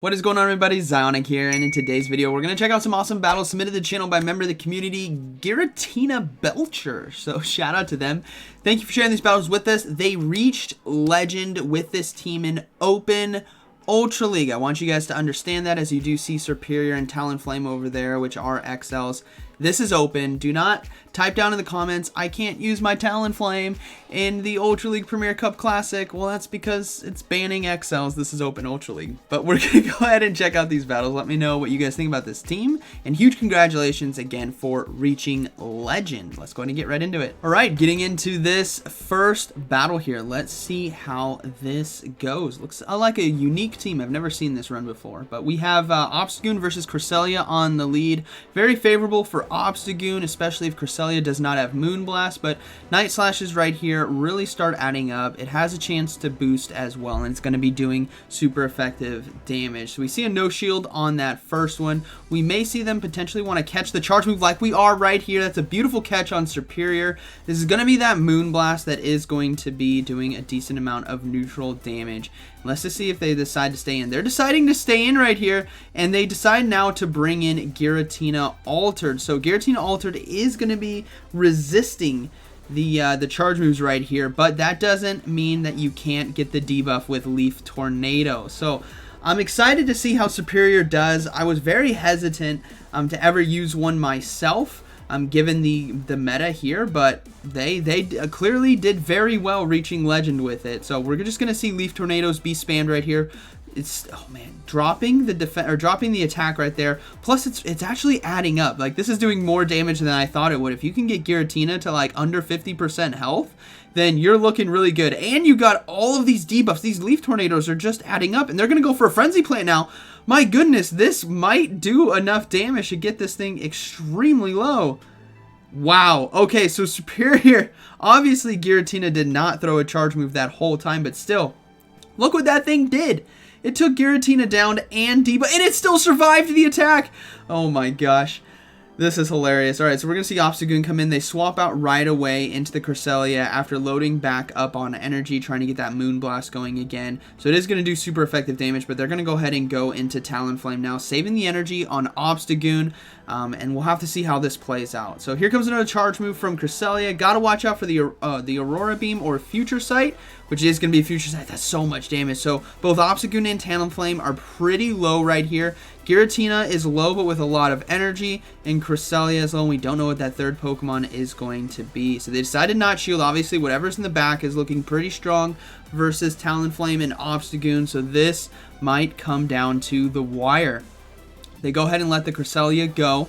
What is going on, everybody? ZyoniK here, and in today's video we're going to check out some awesome battles submitted to the channel by a member of the community, Giratina Belcher. So shout out to them. Thank you for sharing these battles with us. They reached Legend with this team in Open Ultra League. I want you guys to understand that, as you do see Serperior and Talonflame over there, which are XLs. This is open. Do not type down in the comments, I can't use my Talonflame in the Ultra League Premier Cup Classic. Well, that's because it's banning XLs. This is open Ultra League. But we're going to go ahead and check out these battles. Let me know what you guys think about this team. And huge congratulations again for reaching Legend. Let's go ahead and get right into it. All right, getting into this first battle here. Let's see how this goes. Looks like a unique team. I've never seen this run before. But we have Obsegoon versus Cresselia on the lead. Very favorable for Obsegoon, especially if Cresselia does not have Moonblast, but Night Slashes right here really start adding up. It has a chance to boost as well, and it's going to be doing super effective damage. So we see a no shield on that first one. We may see them potentially want to catch the charge move like we are right here. That's a beautiful catch on Serperior. This is going to be that Moonblast that is going to be doing a decent amount of neutral damage. Let's just see if they decide to stay in. They're deciding to stay in right here, and they decide now to bring in Giratina Altered. So Giratina Altered is going to be resisting the charge moves right here, but that doesn't mean that you can't get the debuff with Leaf Tornado. So I'm excited to see how Serperior does. I was very hesitant to ever use one myself, given the meta here, but they clearly did very well reaching Legend with it. So we're just gonna see Leaf Tornadoes be spammed right here. It's, oh man, dropping the attack right there. Plus it's actually adding up. Like, this is doing more damage than I thought it would. If you can get Giratina to like under 50% health, then you're looking really good. And you got all of these debuffs. These Leaf Tornadoes are just adding up, and they're gonna go for a Frenzy Plant now. My goodness, this might do enough damage to get this thing extremely low. Wow. Okay, so Serperior, obviously Giratina did not throw a charge move that whole time, but still, look what that thing did. It took Giratina down and debuff, and it still survived the attack. Oh my gosh. This is hilarious. Alright, so we're going to see Obsegoon come in. They swap out right away into the Cresselia after loading back up on energy, trying to get that Moonblast going again. So it is going to do super effective damage, but they're going to go ahead and go into Talonflame now, saving the energy on Obsegoon, and we'll have to see how this plays out. So here comes another charge move from Cresselia. Got to watch out for the Aurora Beam or Future Sight, which is going to be Future Sight. That's so much damage. So both Obsegoon and Talonflame are pretty low right here. Giratina is low, but with a lot of energy, and Cresselia is low, and we don't know what that third Pokemon is going to be. So they decided not shield. Obviously, whatever's in the back is looking pretty strong versus Talonflame and Obsegoon, so this might come down to the wire. They go ahead and let the Cresselia go.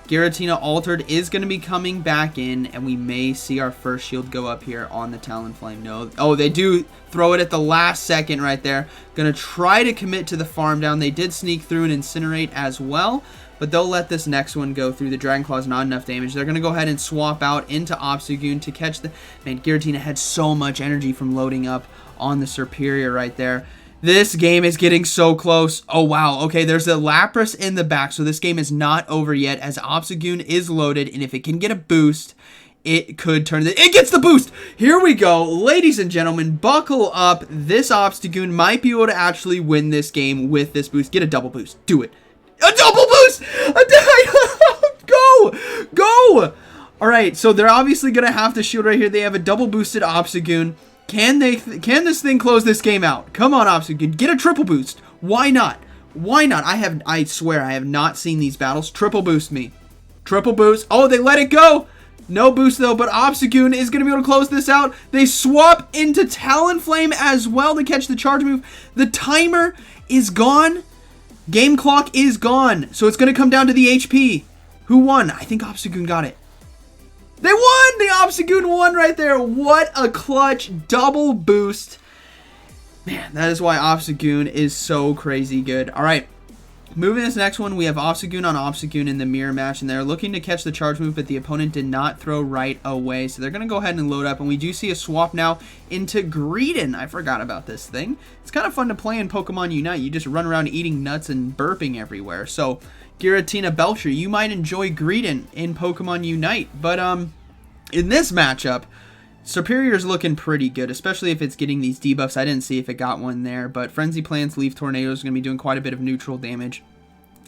Giratina Altered is going to be coming back in, and we may see our first shield go up here on the Talonflame. No, oh, they do throw it at the last second right there. Going to try to commit to the farm down. They did sneak through and incinerate as well, but they'll let this next one go through. The Dragon Claw is not enough damage. They're going to go ahead and swap out into Obsegoon to catch the... Man, Giratina had so much energy from loading up on the Serperior right there. This game is getting so close. Oh, wow. Okay, there's a Lapras in the back, so this game is not over yet as Obsegoon is loaded, and if it can get a boost, it could turn it. It gets the boost! Here we go. Ladies and gentlemen, buckle up. This Obsegoon might be able to actually win this game with this boost. Get a double boost. Do it. A double boost! Go! Go! All right, so they're obviously going to have to shield right here. They have a double boosted Obsegoon. Can this thing close this game out? Come on, Obsegoon, get a triple boost. Why not? Why not? I swear I have not seen these battles. Triple boost me. Triple boost. Oh, they let it go. No boost though, but Obsegoon is going to be able to close this out. They swap into Talonflame as well to catch the charge move. The timer is gone. Game clock is gone. So it's going to come down to the HP. Who won? I think Obsegoon got it. They won! The Obsegoon won right there. What a clutch double boost. Man, that is why Obsegoon is so crazy good. All right, moving this next one, we have Obsegoon on Obsegoon in the mirror match, and they're looking to catch the charge move, but the opponent did not throw right away, so they're going to go ahead and load up, and we do see a swap now into Giratina. I forgot about this thing. It's kind of fun to play in Pokemon Unite. You just run around eating nuts and burping everywhere. So Giratina Belcher, you might enjoy Giratina in Pokemon Unite, but in this matchup, Serperior's looking pretty good, especially if it's getting these debuffs. I didn't see if it got one there, but Frenzy Plants, Leaf Tornadoes are going to be doing quite a bit of neutral damage.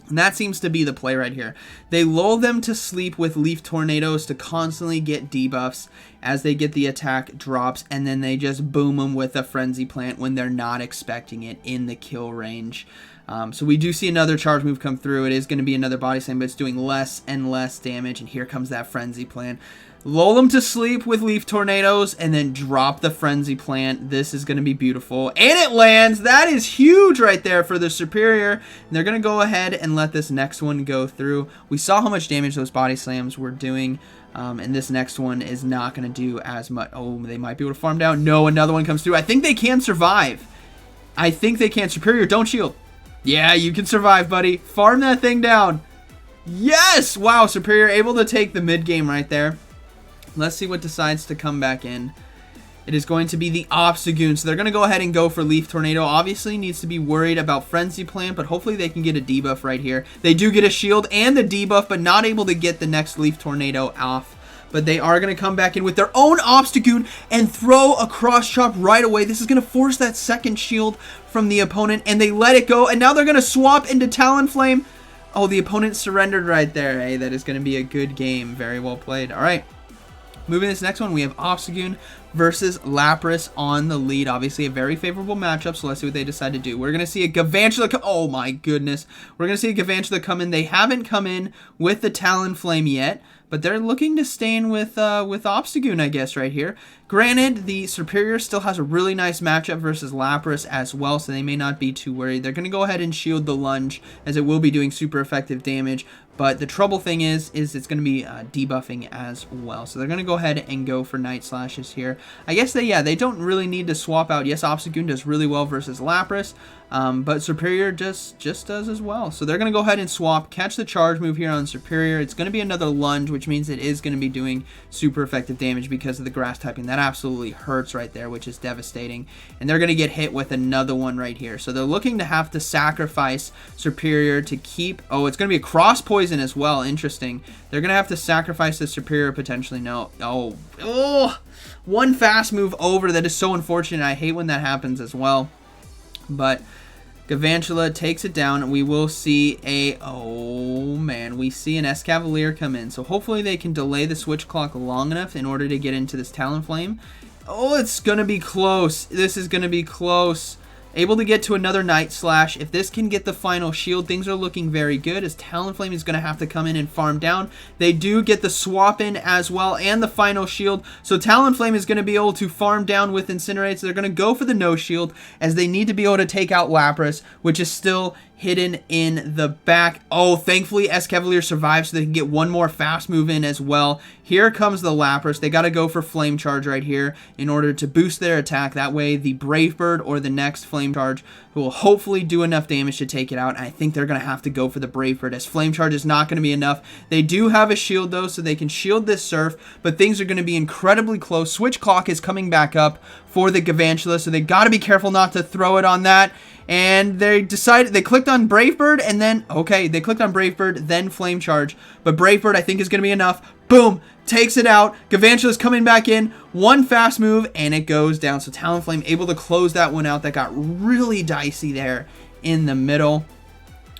And that seems to be the play right here. They lull them to sleep with Leaf Tornadoes to constantly get debuffs as they get the attack drops, and then they just boom them with a Frenzy Plant when they're not expecting it in the kill range. So we do see another charge move come through. It is going to be another Body Slam, but it's doing less and less damage, and here comes that Frenzy Plant. Lull them to sleep with Leaf Tornadoes, and then drop the Frenzy Plant. This is going to be beautiful. And it lands! That is huge right there for the Serperior. And they're going to go ahead and let this next one go through. We saw how much damage those Body Slams were doing. And this next one is not going to do as much. Oh, they might be able to farm down. No, another one comes through. I think they can survive. I think they can. Serperior, don't shield. Yeah, you can survive, buddy. Farm that thing down. Yes! Wow, Serperior able to take the mid game right there. Let's see what decides to come back in. It is going to be the Obsegoon. So they're going to go ahead and go for Leaf Tornado. Obviously needs to be worried about Frenzy Plant, but hopefully they can get a debuff right here. They do get a shield and the debuff, but not able to get the next Leaf Tornado off. But they are going to come back in with their own Obsegoon and throw a Cross Chop right away. This is going to force that second shield from the opponent, and they let it go. And now they're going to swap into Talonflame. Oh, the opponent surrendered right there. Hey, that is going to be a good game. Very well played. All right. Moving to this next one, we have Obsegoon versus Lapras on the lead. Obviously, a very favorable matchup, so let's see what they decide to do. We're going to see a Gavantula oh my goodness. We're going to see a Gavantula come in. They haven't come in with the Talonflame yet, but they're looking to stay in with Obsegoon, I guess, right here. Granted, the Serperior still has a really nice matchup versus Lapras as well, so they may not be too worried. They're going to go ahead and shield the lunge, as it will be doing super effective damage. But the trouble thing is it's going to be debuffing as well. So they're going to go ahead and go for Night Slashes here. I guess they don't really need to swap out. Yes, Obsegoon does really well versus Lapras, but Serperior just does as well. So they're going to go ahead and swap, catch the charge move here on Serperior. It's going to be another lunge, which means it is going to be doing super effective damage because of the grass typing. That absolutely hurts right there, which is devastating. And they're going to get hit with another one right here. So they're looking to have to sacrifice Serperior to keep... Oh, it's going to be a cross poison as well. Interesting. They're going to have to sacrifice the Serperior potentially. No. Oh, one fast move over. That is so unfortunate. I hate when that happens as well. But Gavantula takes it down. We will see a... Oh, man. We see an Escavalier come in. So hopefully they can delay the switch clock long enough in order to get into this Talonflame. Oh, it's going to be close. This is going to be close. Able to get to another Night Slash. If this can get the final shield, things are looking very good, as Talonflame is going to have to come in and farm down. They do get the swap in as well and the final shield. So Talonflame is going to be able to farm down with Incinerate. So they're going to go for the no shield, as they need to be able to take out Lapras, which is still hidden in the back. Oh, thankfully Escavalier survives so they can get one more fast move in as well. Here comes the Lapras. They got to go for Flame Charge right here in order to boost their attack. That way the Brave Bird or the next Flame Charge will hopefully do enough damage to take it out. And I think they're going to have to go for the Brave Bird, as Flame Charge is not going to be enough. They do have a shield though, so they can shield this Surf, but things are going to be incredibly close. Switch clock is coming back up for the Gavantula, so they got to be careful not to throw it on that. And they decided, they clicked on Brave Bird, and then, okay, they clicked on Brave Bird, then Flame Charge. But Brave Bird, I think, is going to be enough. Boom! Takes it out. Gavantula's coming back in. One fast move, and it goes down. So Talonflame able to close that one out. That got really dicey there in the middle.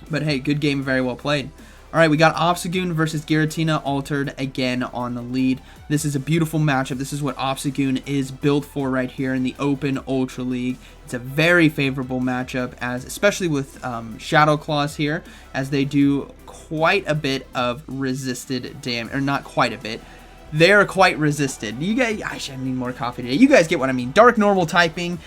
But hey, good game, very well played. Alright, we got Obsegoon versus Giratina altered again on the lead. This is a beautiful matchup. This is what Obsegoon is built for right here in the Open Ultra League. It's a very favorable matchup, as especially with Shadow Claws here, as they do quite a bit of resisted damage, or not quite a bit. They're quite resisted. You guys, I should need more coffee today. You guys get what I mean. Dark normal typing,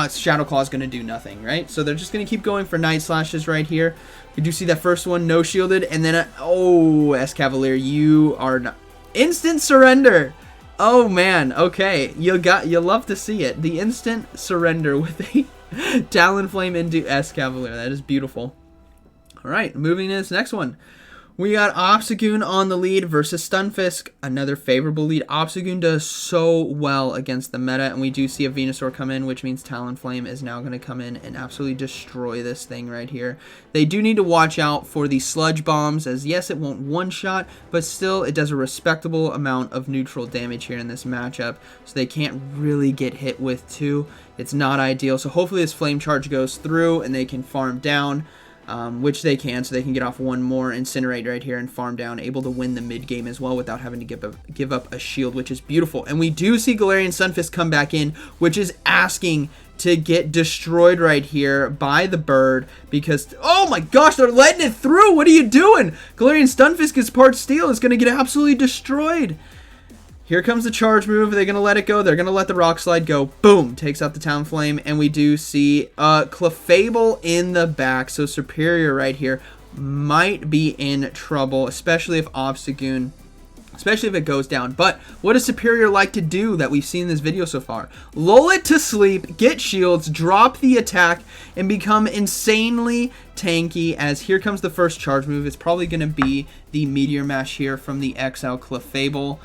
Shadow Claw is going to do nothing, right? So they're just going to keep going for Night Slashes right here. We do see that first one, no shielded, and then, oh, Escavalier, you are not... Instant surrender! Oh, man, okay. You love to see it. The instant surrender with a Talonflame into Escavalier. That is beautiful. All right, moving to this next one. We got Obsegoon on the lead versus Stunfisk, another favorable lead. Obsegoon does so well against the meta, and we do see a Venusaur come in, which means Talonflame is now going to come in and absolutely destroy this thing right here. They do need to watch out for the Sludge Bombs, as yes, it won't one-shot, but still it does a respectable amount of neutral damage here in this matchup, so they can't really get hit with two. It's not ideal, so hopefully this Flame Charge goes through and they can farm down. Which they can, so they can get off one more Incinerate right here and farm down, able to win the mid game as well without having to give up a shield, which is beautiful. And we do see Galarian Stunfisk come back in, which is asking to get destroyed right here by the bird, because, oh my gosh, they're letting it through. What are you doing? Galarian Stunfisk is part steel, is going to get absolutely destroyed. Here comes the charge move. They're going to let it go. They're going to let the Rock Slide go. Boom. Takes out the Talonflame. And we do see Clefable in the back. So Serperior right here might be in trouble, especially if Obsegoon, especially if it goes down. But what does Serperior like to do that we've seen in this video so far? Lull it to sleep, get shields, drop the attack, and become insanely tanky, as here comes the first charge move. It's probably going to be the Meteor Mash here from the XL Clefable.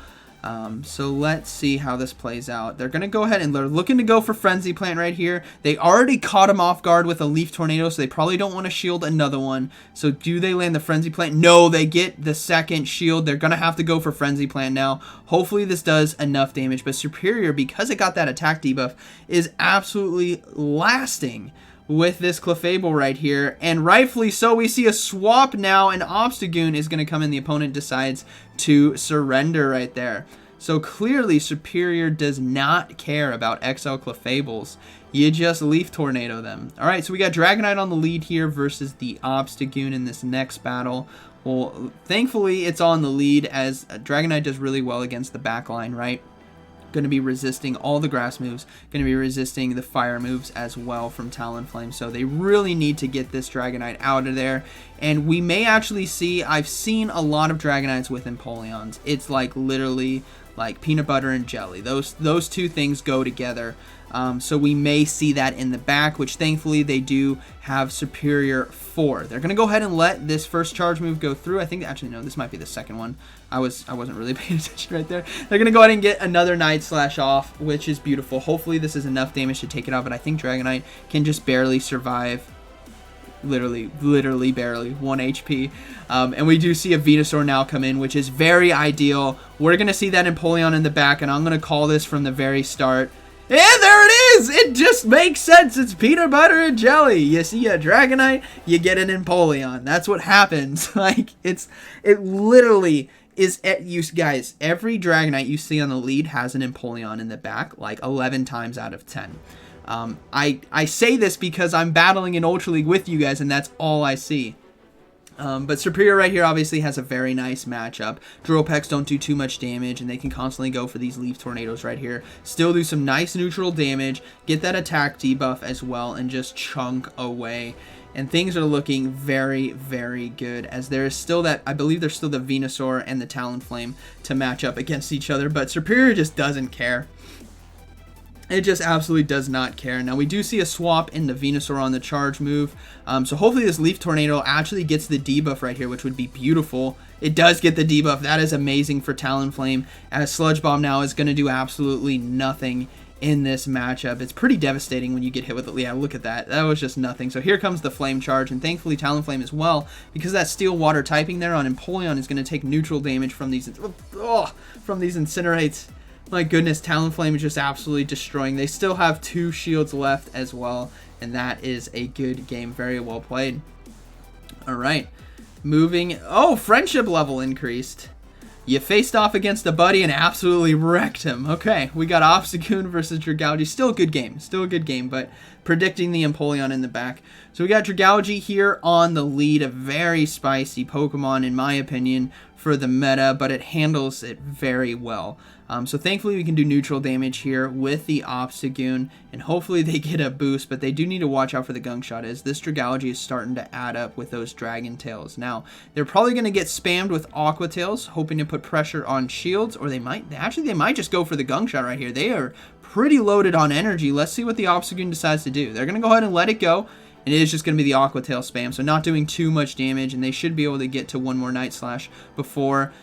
So let's see how this plays out. They're going to go ahead and they're looking to go for Frenzy Plant right here. They already caught him off guard with a Leaf Tornado, so they probably don't want to shield another one. So do they land the Frenzy Plant? No, they get the second shield. They're going to have to go for Frenzy Plant now. Hopefully this does enough damage, but Serperior, because it got that attack debuff, is absolutely lasting with this Clefable right here, and rightfully so. We see a swap now, and Obsegoon is going to come in. The opponent decides to surrender right there. So clearly Serperior does not care about XL Clefables. You just Leaf Tornado them. Alright, so we got Dragonite on the lead here versus the Obsegoon in this next battle. Well, thankfully it's on the lead, as Dragonite does really well against the backline, right? Going to be resisting all the grass moves, going to be resisting the fire moves as well from Talonflame. So they really need to get this Dragonite out of there. And we may actually see, I've seen a lot of Dragonites with Empoleons. It's like literally like peanut butter and jelly. Those two things go together. So we may see that in the back, which thankfully they do have Serperior for. They're going to go ahead and let this first charge move go through. I think, actually, no, this might be the second one. I wasn't really paying attention right there. They're going to go ahead and get another Night Slash off, which is beautiful. Hopefully this is enough damage to take it out, but I think Dragonite can just barely survive. Literally barely 1 HP. And we do see a Venusaur now come in, which is very ideal. We're going to see that Empoleon in the back, and I'm going to call this from the very start. And there it is! It just makes sense. It's peanut butter and jelly. You see a Dragonite, you get an Empoleon. That's what happens. Like, it literally is, you guys, every Dragonite you see on the lead has an Empoleon in the back, like 11 times out of 10. I say this because I'm battling in Ultra League with you guys, and that's all I see. But Serperior right here obviously has a very nice matchup. Dropex don't do too much damage, and they can constantly go for these Leaf Tornadoes right here. Still do some nice neutral damage, get that attack debuff as well, and just chunk away. And things are looking very, very good, as there is still that, I believe there's still the Venusaur and the Talonflame to match up against each other, but Serperior just doesn't care. It just absolutely does not care. Now, we do see a swap in the Venusaur on the charge move. So hopefully this Leaf Tornado actually gets the debuff right here, which would be beautiful. It does get the debuff. That is amazing for Talonflame, as Sludge Bomb now is going to do absolutely nothing in this matchup. It's pretty devastating when you get hit with it. Yeah, look at that. That was just nothing. So here comes the Flame Charge, and thankfully Talonflame as well, because that Steel Water typing there on Empoleon is going to take neutral damage from these Incinerates. My goodness, Talonflame is just absolutely destroying. They still have 2 shields left as well, and that is a good game. Very well played. Alright, moving. Oh, friendship level increased. You faced off against a buddy and absolutely wrecked him. Okay, we got Obsegoon versus Dragalge. Still a good game, but predicting the Empoleon in the back. So we got Dragalge here on the lead, a very spicy Pokemon in my opinion for the meta, but it handles it very well. So thankfully we can do neutral damage here with the Obsegoon, and hopefully they get a boost, but they do need to watch out for the Gunk Shot, as this Dragalge is starting to add up with those Dragon Tails. Now, they're probably going to get spammed with Aqua Tails, hoping to put pressure on shields, or they might just go for the Gunk Shot right here. They are pretty loaded on energy. Let's see what the Obsegoon decides to do. They're going to go ahead and let it go, and it is just going to be the Aqua Tail spam, so not doing too much damage, and they should be able to get to one more Night Slash before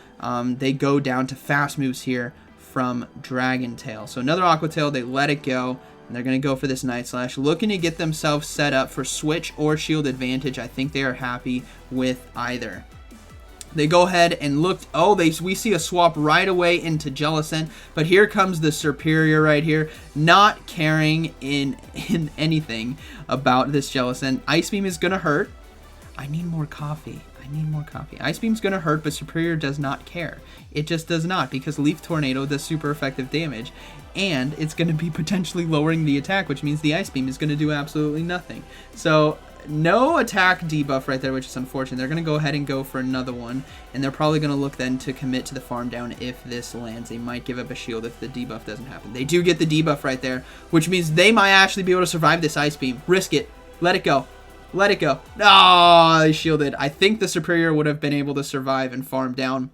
they go down to fast moves here from Dragon Tail. So another Aqua Tail, they let it go, and they're going to go for this Night Slash, looking to get themselves set up for switch or shield advantage. I think they are happy with either. They go ahead and look. Oh, we see a swap right away into Jellicent, but here comes the Serperior right here, not caring in anything about this Jellicent. Ice Beam is going to hurt. I need more coffee. I need more coffee. Ice Beam's going to hurt, but Serperior does not care. It just does not, because Leaf Tornado does super effective damage, and it's going to be potentially lowering the attack, which means the Ice Beam is going to do absolutely nothing. So no attack debuff right there, which is unfortunate. They're going to go ahead and go for another one, and they're probably going to look then to commit to the farm down if this lands. They might give up a shield if the debuff doesn't happen. They do get the debuff right there, which means they might actually be able to survive this Ice Beam. Risk it. Let it go. Let it go. Oh, they shielded. I think the Serperior would have been able to survive and farm down,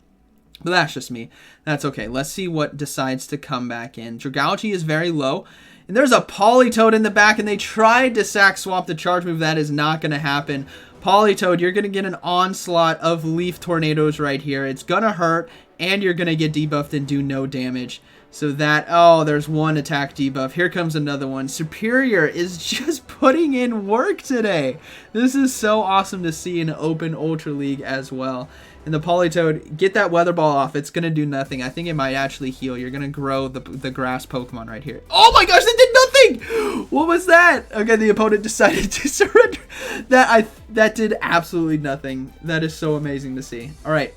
but that's just me. That's okay. Let's see what decides to come back in. Dragalge is very low. And there's a Politoed in the back, and they tried to sack swap the charge move. That is not going to happen. Politoed, you're going to get an onslaught of Leaf Tornadoes right here. It's going to hurt, and you're going to get debuffed and do no damage. So that, oh, there's one attack debuff. Here comes another one. Serperior is just putting in work today. This is so awesome to see in Open Ultra League as well. And the Politoed, get that Weather Ball off. It's going to do nothing. I think it might actually heal. You're going to grow the grass Pokemon right here. Oh my gosh, that did nothing! What was that? Okay, the opponent decided to surrender. That did absolutely nothing. That is so amazing to see. All right.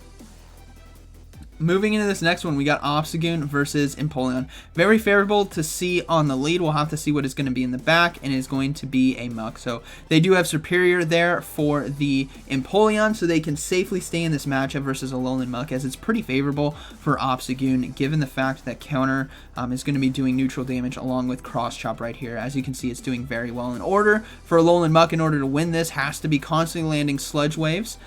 Moving into this next one, we got Obsegoon versus Empoleon. Very favorable to see on the lead. We'll have to see what is going to be in the back, and it's going to be a Muck. So they do have Serperior there for the Empoleon, so they can safely stay in this matchup versus a Alolan Muck, as it's pretty favorable for Obsegoon, given the fact that counter is going to be doing neutral damage along with Cross Chop right here. As you can see, it's doing very well. In order for Alolan Muck, in order to win this, has to be constantly landing Sludge Waves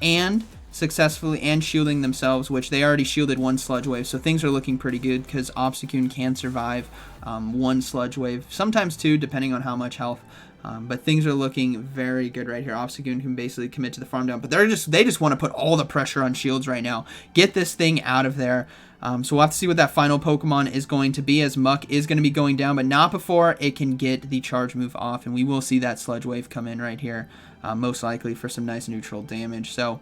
and successfully and shielding themselves, which they already shielded one Sludge Wave, so things are looking pretty good because Obsegoon can survive one Sludge Wave, sometimes two, depending on how much health. But things are looking very good right here. Obsegoon can basically commit to the farm down, but they just want to put all the pressure on shields right now. Get this thing out of there. So we'll have to see what that final Pokemon is going to be, as Muck is going to be going down, but not before it can get the charge move off, and we will see that Sludge Wave come in right here, most likely for some nice neutral damage. So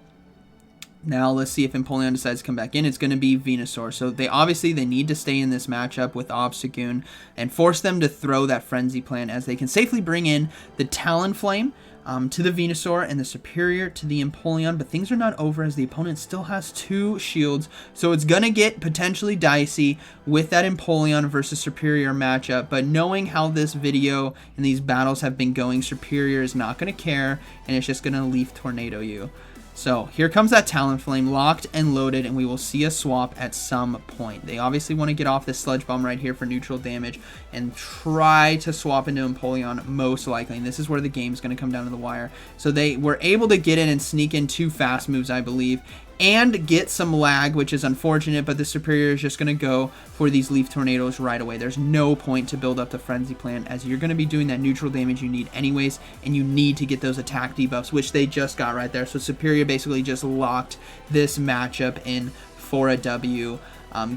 now let's see if Empoleon decides to come back in. It's going to be Venusaur. So they need to stay in this matchup with Obsegoon and force them to throw that Frenzy Plant, as they can safely bring in the Talonflame to the Venusaur and the Serperior to the Empoleon. But things are not over, as the opponent still has two shields. So it's going to get potentially dicey with that Empoleon versus Serperior matchup. But knowing how this video and these battles have been going, Serperior is not going to care, and it's just going to Leaf Tornado you. So here comes that Talonflame locked and loaded, and we will see a swap at some point. They obviously want to get off this Sludge Bomb right here for neutral damage and try to swap into Empoleon most likely. And this is where the game is going to come down to the wire. So they were able to get in and sneak in two fast moves, I believe, and get some lag, which is unfortunate, but the Serperior is just going to go for these Leaf Tornadoes right away. There's no point to build up the Frenzy Plant, as you're going to be doing that neutral damage you need anyways, and you need to get those attack debuffs, which they just got right there. So Serperior basically just locked this matchup in for a W,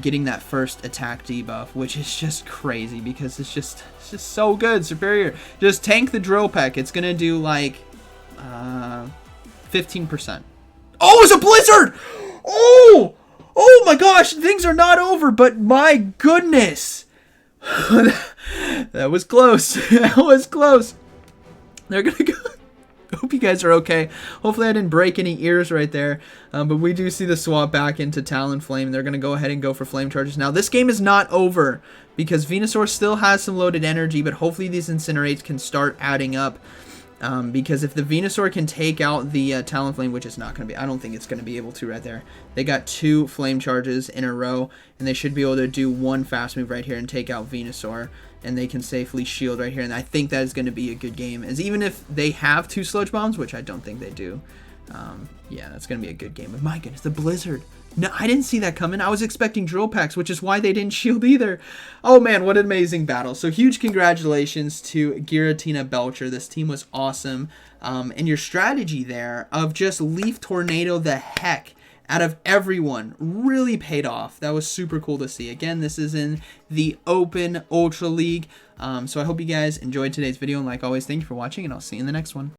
getting that first attack debuff, which is just crazy because it's just so good. Serperior, just tank the Drill Peck. It's going to do like 15%. Oh, it's a Blizzard! Oh! Oh my gosh, things are not over, but my goodness. That was close. That was close. They're going to go. I hope you guys are okay. Hopefully I didn't break any ears right there. But we do see the swap back into Talonflame. They're going to go ahead and go for Flame Charges. Now, this game is not over because Venusaur still has some loaded energy, but hopefully these Incinerates can start adding up. Because if the Venusaur can take out the Talonflame, which is not going to be, I don't think it's going to be able to right there. They got two Flame Charges in a row, and they should be able to do one fast move right here and take out Venusaur, and they can safely shield right here. And I think that is going to be a good game, as even if they have two Sludge Bombs, which I don't think they do. Yeah, that's going to be a good game. But my goodness, the Blizzard. No, I didn't see that coming. I was expecting drill packs, which is why they didn't shield either. Oh man, what an amazing battle. So huge congratulations to Giratina Belcher. This team was awesome. And your strategy there of just Leaf Tornado the heck out of everyone really paid off. That was super cool to see. Again, this is in the Open Ultra League. So I hope you guys enjoyed today's video. And like always, thank you for watching, and I'll see you in the next one.